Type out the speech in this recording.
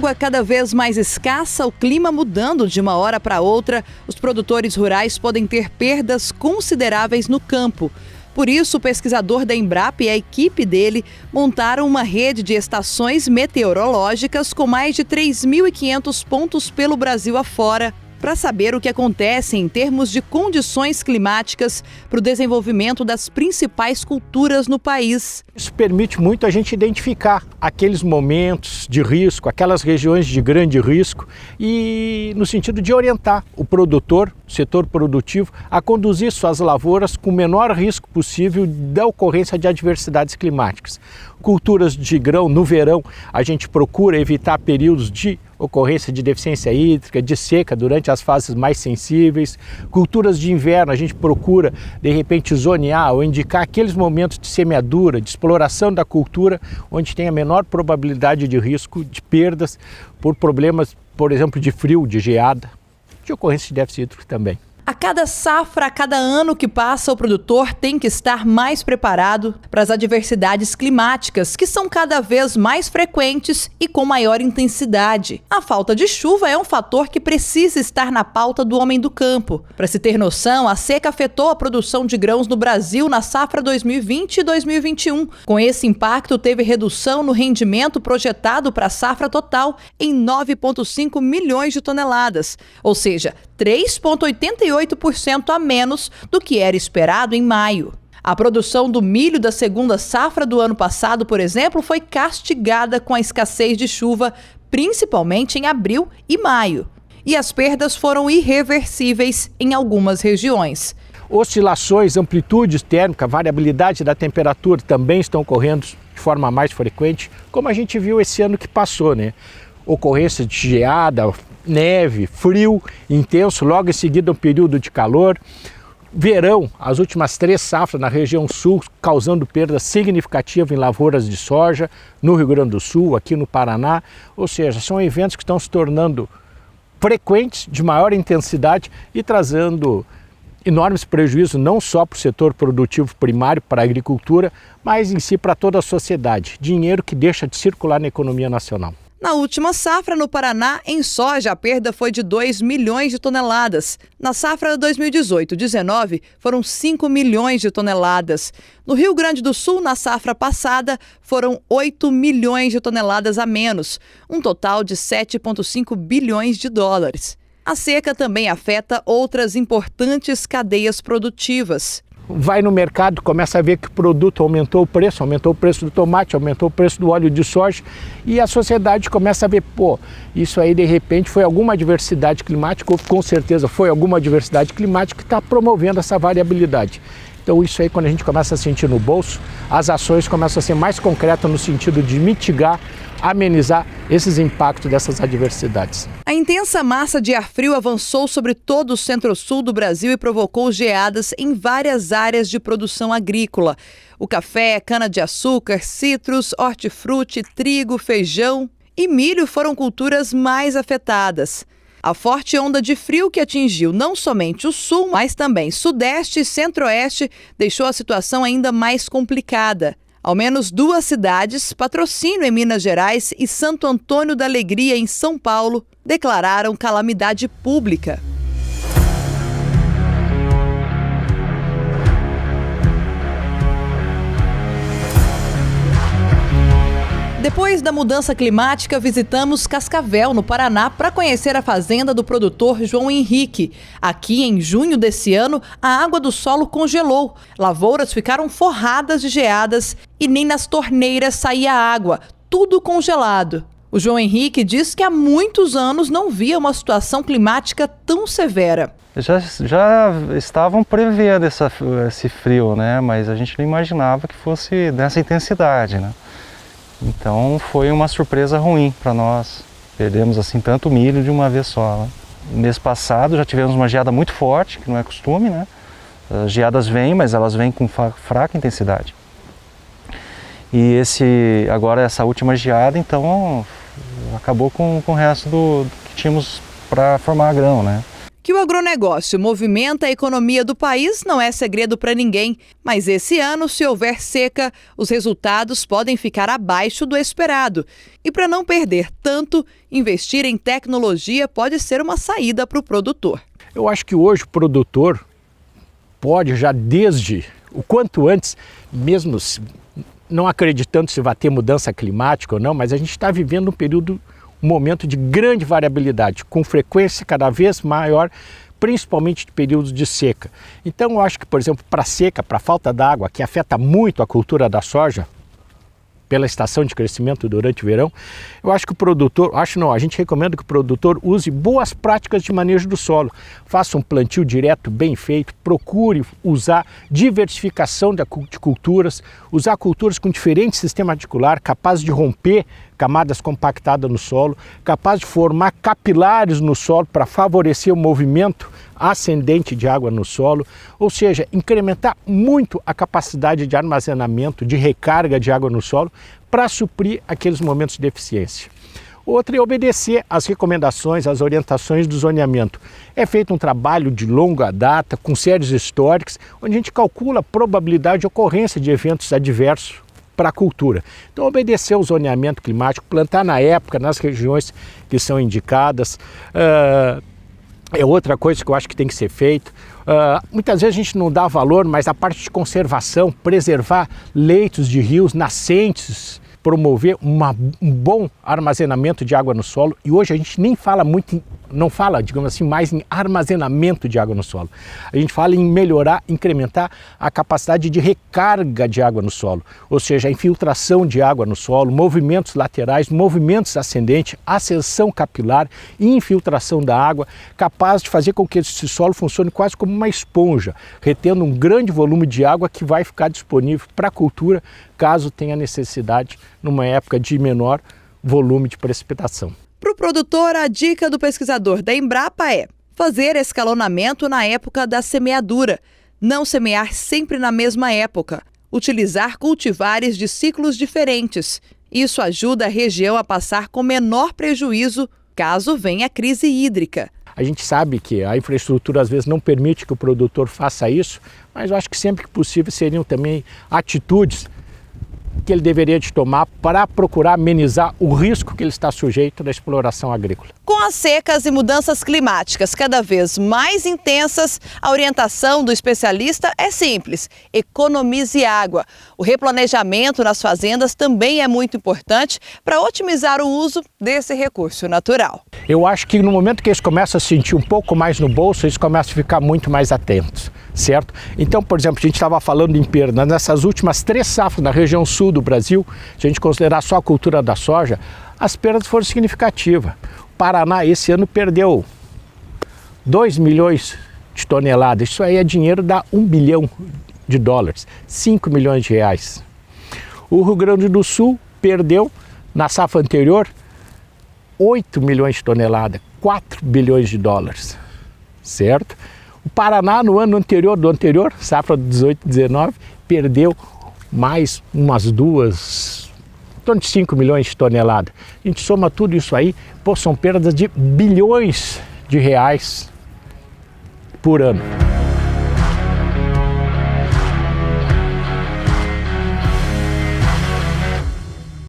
água cada vez mais escassa, o clima mudando de uma hora para outra, os produtores rurais podem ter perdas consideráveis no campo. Por isso, o pesquisador da Embrapa e a equipe dele montaram uma rede de estações meteorológicas com mais de 3.500 pontos pelo Brasil afora, para saber o que acontece em termos de condições climáticas para o desenvolvimento das principais culturas no país. Isso permite muito a gente identificar aqueles momentos de risco, aquelas regiões de grande risco e no sentido de orientar o produtor, o setor produtivo, a conduzir suas lavouras com o menor risco possível da ocorrência de adversidades climáticas. Culturas de grão no verão, a gente procura evitar períodos de ocorrência de deficiência hídrica, de seca durante as fases mais sensíveis. Culturas de inverno, a gente procura, de repente, zonear ou indicar aqueles momentos de semeadura, de exploração da cultura, onde tem a menor probabilidade de risco de perdas por problemas, por exemplo, de frio, de geada, de ocorrência de déficit hídrico também. A cada safra, a cada ano que passa, o produtor tem que estar mais preparado para as adversidades climáticas, que são cada vez mais frequentes e com maior intensidade. A falta de chuva é um fator que precisa estar na pauta do homem do campo. Para se ter noção, a seca afetou a produção de grãos no Brasil na safra 2020 e 2021. Com esse impacto, teve redução no rendimento projetado para a safra total em 9,5 milhões de toneladas, ou seja, 3,88% a menos do que era esperado em maio. A produção do milho da segunda safra do ano passado, por exemplo, foi castigada com a escassez de chuva, principalmente em abril e maio. E as perdas foram irreversíveis em algumas regiões. Oscilações, amplitudes térmicas, variabilidade da temperatura também estão ocorrendo de forma mais frequente, como a gente viu esse ano que passou, né? Ocorrência de geada, neve, frio intenso, logo em seguida um período de calor. Verão, as últimas 3 safras na região sul, causando perda significativa em lavouras de soja, no Rio Grande do Sul, aqui no Paraná. Ou seja, são eventos que estão se tornando frequentes, de maior intensidade e trazendo enormes prejuízos não só para o setor produtivo primário, para a agricultura, mas em si para toda a sociedade. Dinheiro que deixa de circular na economia nacional. Na última safra, no Paraná, em soja, a perda foi de 2 milhões de toneladas. Na safra 2018-19, foram 5 milhões de toneladas. No Rio Grande do Sul, na safra passada, foram 8 milhões de toneladas a menos, um total de 7,5 bilhões de dólares. A seca também afeta outras importantes cadeias produtivas. Vai no mercado, começa a ver que o produto aumentou o preço do tomate, aumentou o preço do óleo de soja e a sociedade começa a ver, isso aí de repente foi alguma adversidade climática, ou com certeza foi alguma adversidade climática que está promovendo essa variabilidade. Então isso aí, quando a gente começa a sentir no bolso, as ações começam a ser mais concretas no sentido de mitigar, amenizar esses impactos dessas adversidades. A intensa massa de ar frio avançou sobre todo o centro-sul do Brasil e provocou geadas em várias áreas de produção agrícola. O café, cana-de-açúcar, citros, hortifruti, trigo, feijão e milho foram culturas mais afetadas. A forte onda de frio que atingiu não somente o sul, mas também sudeste e centro-oeste, deixou a situação ainda mais complicada. Ao menos 2 cidades, Patrocínio em Minas Gerais e Santo Antônio da Alegria em São Paulo, declararam calamidade pública. Depois da mudança climática, visitamos Cascavel, no Paraná, para conhecer a fazenda do produtor João Henrique. Aqui, em junho desse ano, a água do solo congelou. Lavouras ficaram forradas de geadas e nem nas torneiras saía água, tudo congelado. O João Henrique diz que há muitos anos não via uma situação climática tão severa. Já estavam prevendo esse frio, né? Mas a gente não imaginava que fosse dessa intensidade, né? Então foi uma surpresa ruim para nós. Perdemos assim tanto milho de uma vez só, né? No mês passado já tivemos uma geada muito forte, que não é costume, né? As geadas vêm, mas elas vêm com fraca intensidade. E agora essa última geada, então, acabou com o resto do que tínhamos para formar grão, né? Que o agronegócio movimenta a economia do país não é segredo para ninguém, mas esse ano, se houver seca, os resultados podem ficar abaixo do esperado. E para não perder tanto, investir em tecnologia pode ser uma saída para o produtor. Eu acho que hoje o produtor pode já desde o quanto antes, mesmo não acreditando se vai ter mudança climática ou não, mas a gente está vivendo um momento de grande variabilidade, com frequência cada vez maior, principalmente de períodos de seca. Então eu acho que, por exemplo, para a seca, para a falta d'água, que afeta muito a cultura da soja, pela estação de crescimento durante o verão, eu acho que o produtor, a gente recomenda que o produtor use boas práticas de manejo do solo, faça um plantio direto bem feito, procure usar diversificação de culturas, usar culturas com diferente sistema articular, capazes de romper camadas compactadas no solo, capaz de formar capilares no solo para favorecer o movimento ascendente de água no solo, ou seja, incrementar muito a capacidade de armazenamento, de recarga de água no solo para suprir aqueles momentos de deficiência. Outra é obedecer às recomendações, às orientações do zoneamento. É feito um trabalho de longa data, com séries históricas, onde a gente calcula a probabilidade de ocorrência de eventos adversos para a cultura. Então, obedecer ao zoneamento climático, plantar na época, nas regiões que são indicadas, é outra coisa que eu acho que tem que ser feito. Muitas vezes a gente não dá valor, mas a parte de conservação, preservar leitos de rios, nascentes, promover um bom armazenamento de água no solo. E hoje a gente nem fala muito, não fala, digamos assim, mais em armazenamento de água no solo. A gente fala em melhorar, incrementar a capacidade de recarga de água no solo, ou seja, a infiltração de água no solo, movimentos laterais, movimentos ascendentes, ascensão capilar e infiltração da água, capaz de fazer com que esse solo funcione quase como uma esponja, retendo um grande volume de água que vai ficar disponível para a cultura, caso tenha necessidade numa época de menor volume de precipitação. Para o produtor, a dica do pesquisador da Embrapa é fazer escalonamento na época da semeadura, não semear sempre na mesma época, utilizar cultivares de ciclos diferentes. Isso ajuda a região a passar com menor prejuízo caso venha a crise hídrica. A gente sabe que a infraestrutura às vezes não permite que o produtor faça isso, mas eu acho que sempre que possível seriam também atitudes que ele deveria de tomar para procurar amenizar o risco que ele está sujeito da exploração agrícola. Com as secas e mudanças climáticas cada vez mais intensas, a orientação do especialista é simples: economize água. O replanejamento nas fazendas também é muito importante para otimizar o uso desse recurso natural. Eu acho que no momento que eles começam a sentir um pouco mais no bolso, eles começam a ficar muito mais atentos, certo? Então, por exemplo, a gente estava falando em perda, nessas últimas 3 safras na região sul do Brasil, se a gente considerar só a cultura da soja, as perdas foram significativas. O Paraná esse ano perdeu 2 milhões de toneladas, isso aí é dinheiro, dá $1 bilhão, 5 milhões de reais. O Rio Grande do Sul perdeu, na safra anterior, 8 milhões de toneladas, 4 bilhões de dólares, certo? O Paraná, no ano anterior, safra 18-19, perdeu mais umas 2, em torno de 5 milhões de toneladas. A gente soma tudo isso aí, são perdas de bilhões de reais por ano.